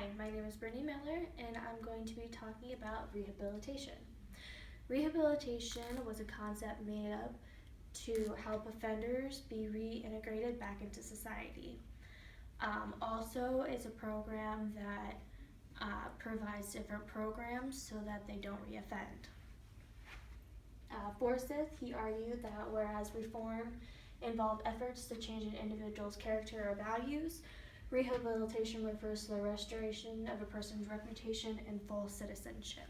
Hi, my name is Brittany Miller, and I'm going to be talking about rehabilitation. Rehabilitation was a concept made up to help offenders be reintegrated back into society. Also, it's a program that provides different programs so that they don't reoffend. Forsyth, he argued that whereas reform involved efforts to change an individual's character or values, rehabilitation refers to the restoration of a person's reputation and full citizenship.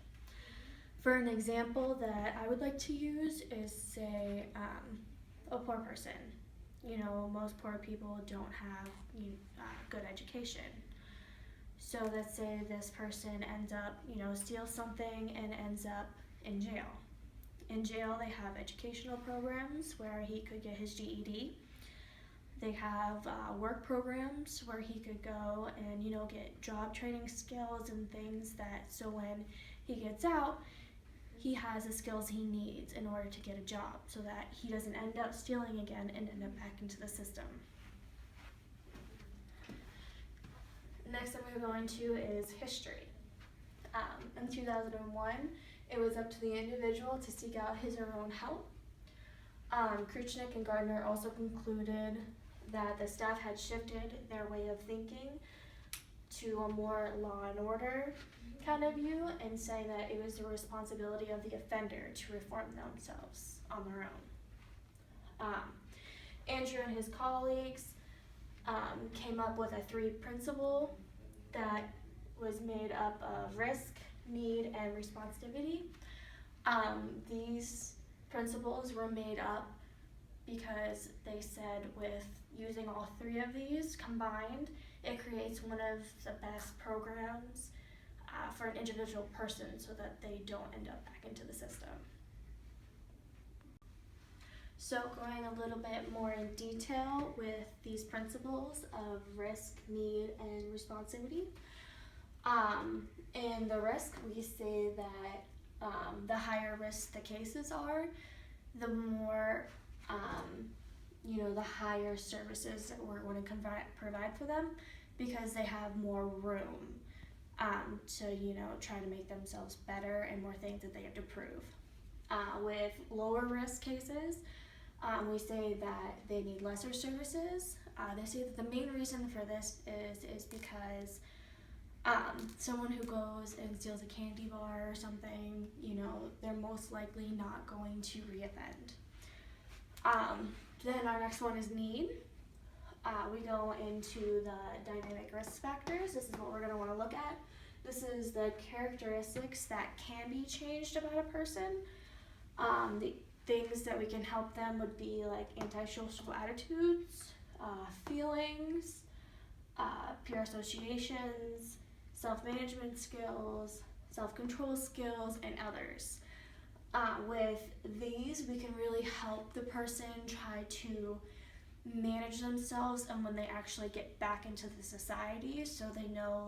For an example that I would like to use is, say, a poor person. Most poor people don't have good education. So let's say this person ends up, steals something and ends up in jail. In jail, they have educational programs where he could get his GED. They have work programs where he could go and get job training skills and things so when he gets out, he has the skills he needs in order to get a job so that he doesn't end up stealing again and end up back into the system. Next I'm going to go into is history. In 2001, it was up to the individual to seek out his or her own help. Kruchnick and Gardner also concluded that the staff had shifted their way of thinking to a more law and order kind of view and saying that it was the responsibility of the offender to reform themselves on their own. Andrew and his colleagues came up with a 3-principle that was made up of risk, need, and responsivity. These principles were made up because they said with using all 3 of these combined, it creates one of the best programs for an individual person so that they don't end up back into the system. So going a little bit more in detail with these principles of risk, need, and responsivity. In the risk, we say that the higher risk the cases are, the more the higher services that we're going to provide for them because they have more room to try to make themselves better and more things that they have to prove. With lower risk cases, we say that they need lesser services. They say that the main reason for this is because someone who goes and steals a candy bar or something, they're most likely not going to reoffend. Then our next one is need. We go into the dynamic risk factors. This is what we're going to want to look at. This is the characteristics that can be changed about a person. The things that we can help them would be like antisocial attitudes, feelings, peer associations, self-management skills, self-control skills, and others. With these, we can really help the person try to manage themselves and when they actually get back into the society so they know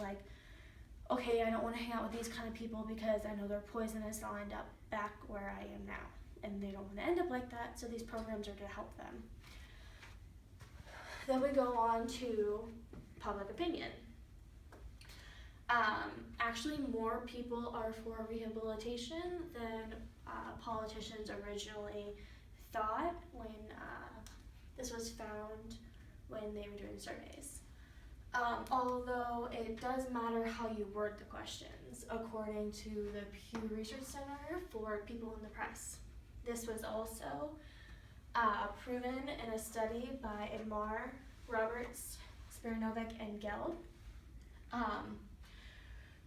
okay, I don't want to hang out with these kind of people because I know they're poisonous, I'll end up back where I am now. And they don't want to end up like that, so these programs are to help them. Then we go on to public opinion. Actually, more people are for rehabilitation than politicians originally thought when this was found when they were doing surveys. Although it does matter how you word the questions, according to the Pew Research Center for People in the Press. This was also proven in a study by Edmar, Roberts, Spiranovic, and Geld.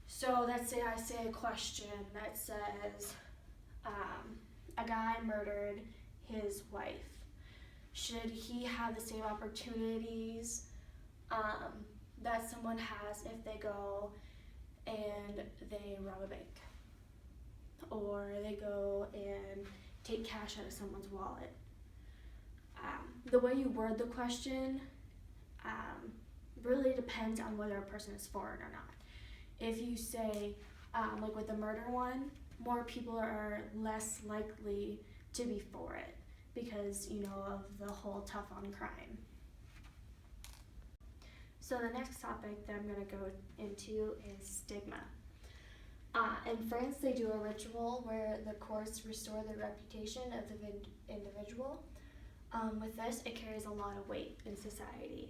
So let's say I say a question that says, a guy murdered his wife. Should he have the same opportunities that someone has if they go and they rob a bank? Or they go and take cash out of someone's wallet? The way you word the question really depends on whether a person is for it or not. If you say, like with the murder one, more people are less likely to be for it because, of the whole tough on crime. So the next topic that I'm going to go into is stigma. In France, they do a ritual where the courts restore the reputation of the individual. With this, it carries a lot of weight in society.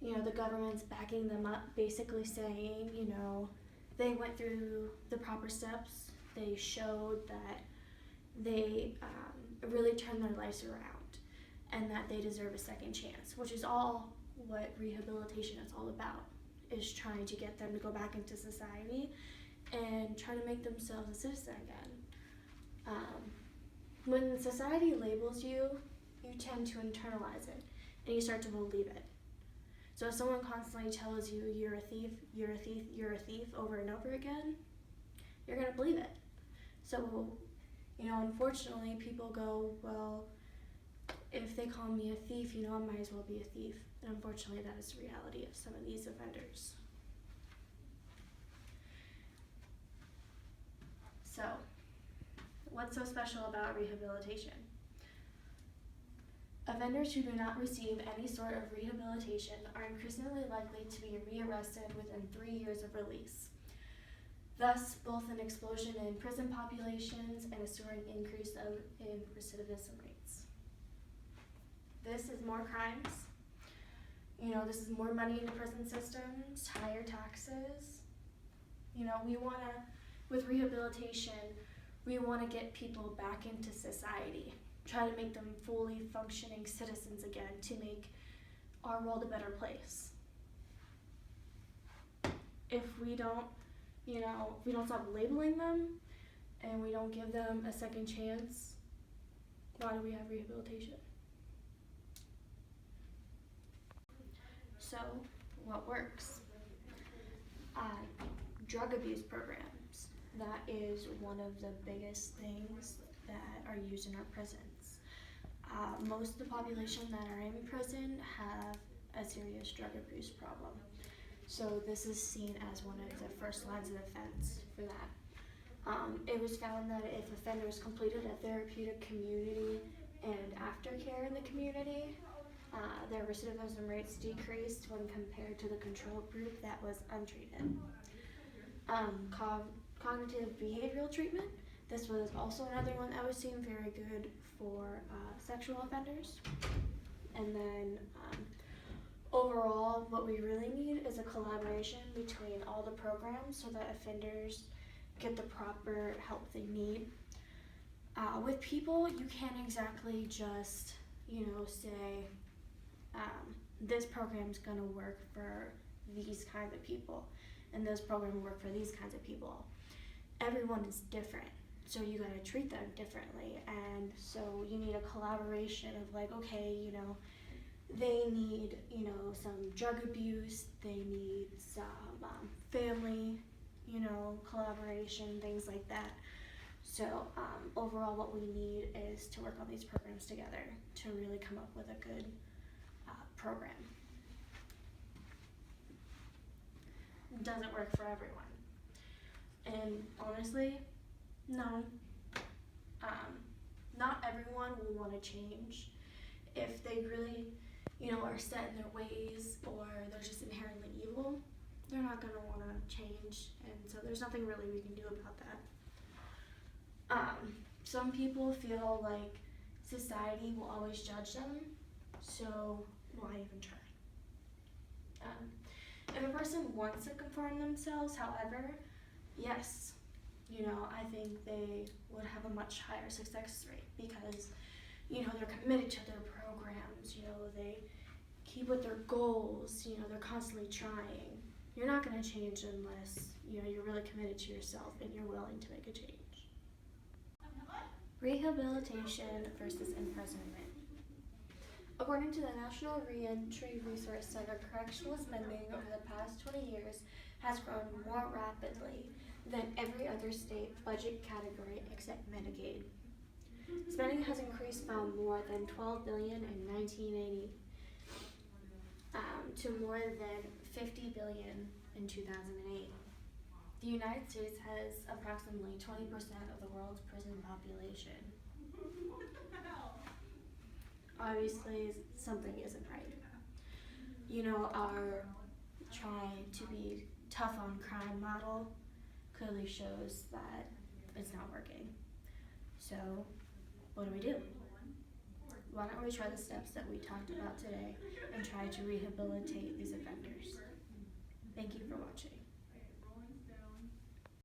The government's backing them up, basically saying, they went through the proper steps. They showed that they really turned their lives around and that they deserve a second chance, which is all what rehabilitation is all about, is trying to get them to go back into society and try to make themselves a citizen again. When society labels you, you tend to internalize it and you start to believe it. So if someone constantly tells you you're a thief, you're a thief, you're a thief over and over again, you're going to believe it. So, unfortunately, people go, well, if they call me a thief, I might as well be a thief. And unfortunately, that is the reality of some of these offenders. So, what's so special about rehabilitation? Offenders who do not receive any sort of rehabilitation are increasingly likely to be rearrested within 3 years of release. Thus, both an explosion in prison populations and a soaring increase in recidivism rates. This is more crimes. This is more money in the prison systems, higher taxes. With rehabilitation, we want to get people back into society. Try to make them fully functioning citizens again to make our world a better place. If we don't stop labeling them and we don't give them a second chance, why do we have rehabilitation? So, what works? Drug abuse programs. That is one of the biggest things that are used in our prisons. Most of the population that are in prison have a serious drug abuse problem. So this is seen as one of the first lines of defense for that. It was found that if offenders completed a therapeutic community and aftercare in the community, their recidivism rates decreased when compared to the control group that was untreated. Cognitive behavioral treatment. This was also another one that was seen very good for sexual offenders. And then overall, what we really need is a collaboration between all the programs so that offenders get the proper help they need. With people, you can't exactly just, say, this program's gonna work for these kinds of people, and this program will work for these kinds of people. Everyone is different, so you gotta treat them differently, and so you need a collaboration of okay, they need, some drug abuse, they need some family, collaboration, things like that. So overall, what we need is to work on these programs together to really come up with a good program. It doesn't work for everyone. And honestly, no. Not everyone will want to change. If they really, are set in their ways or they're just inherently evil, they're not going to want to change. And so there's nothing really we can do about that. Some people feel like society will always judge them, so why even try? If a person wants to conform themselves, however, yes, I think they would have a much higher success rate because, they're committed to their programs, they keep with their goals, they're constantly trying. You're not going to change unless, you're really committed to yourself and you're willing to make a change. Rehabilitation versus imprisonment. According to the National Reentry Resource Center, correctional spending over the past 20 years has grown more rapidly than every other state budget category except Medicaid. Spending has increased from more than $12 billion in 1980 to more than $50 billion in 2008. The United States has approximately 20% of the world's prison population. Obviously, something isn't right. Our try to be tough on crime model clearly shows that it's not working. So what do? Why don't we try the steps that we talked about today and try to rehabilitate these offenders? Thank you for watching.